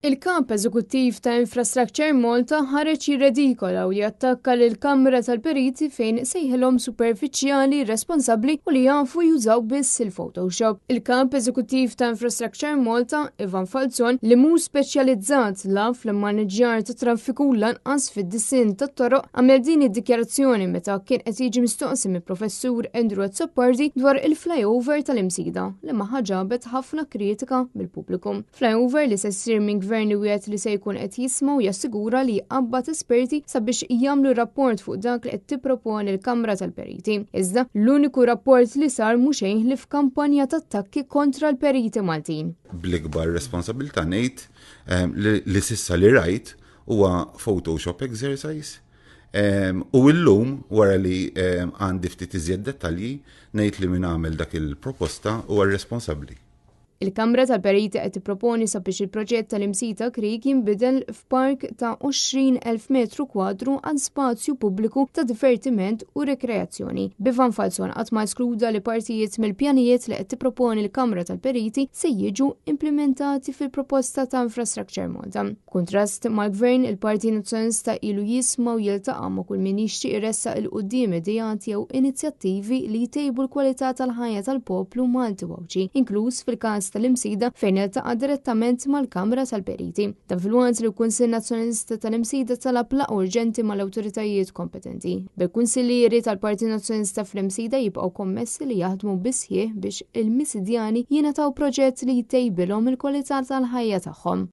Il-kamp eżekuttiv ta' Infrastructure Malta ħareġ jirredikola u jattakka lill-Kamra tal-Periti fejn sejħilhom superfiċjali responsabbli u li jafu jużaw biss il-Photoshop. Il-kamp eżekuttiv ta' Infrastructure Malta, Ivan Falzon, li mhu speċjalizzat la fl-maniġjar ta' traffiku lanqas fid-dissin tat-toroq, għamel din id-dikjarazzjoni meta kien qed jiġi mistoqsi mill-Professur Andrew Azzopardi dwar il-flyover tal-Imsida li ma ħaġabet ħafna kritika mill-pubbliku. Flyover li se ssir minn gvern wieħed li se jkun qed jisma' u jassigura li jqabbad esperti sabiex jagħmlu rapport fuq dak li qed tipproponi l-Kamra tal-Periti. Iżda l-uniku rapport li sar mhux xejn li f'kampanja ta' attakki kontra l-Periti Maltin. Bl-ikbar responsabilità ngħid li sissa li rajt huwa Photoshop exercise. U llum wara li għandi ftit iżjed dettalji ngħid li min għamel dak il-proposta huwa responsabbli. Il-Kamra tal-Periti qed tipproponi sabiex il-proġett tal-Imsita Creek jinbidel f'park ta' 20,000 metru kwadru għal spazju pubbliku ta' divertiment u rekreazzjoni. Bivan Falzon qatt ma eskluda li partijiet mill-pjanijiet li qed tipproponi l-Kamra tal-Periti se jiġu implementati fil-proposta ta' Infrastructure Malta. Kontrast mal-Gvern, il-Parti Nazzjonalista ilu jisma' u jiltaqa' ma' kull min jixtieq iressaq il-quddiem idejati jew inizjattivi li jtejbu l-kwalità tal-ħajja tal-poplu Malti Wawċi, inkluż fil-każ tal-Imsida fejn iltaqa' direttament mal-Kamra tal-Periti. Dan fil-waqt li l-Kunsill Nazzjonalista tal-Imsida talab laqgħa urġenti mal-awtoritajiet kompetenti. Bil-Kunsillieri tal-Partit Nazzjonalista fl-Imsida jibqgħu kommessi li jaħdmu bisħieħ biex il-Misidjani jingħataw proġett li jtejbilhom il-kwalità tal-ħajja tagħhom.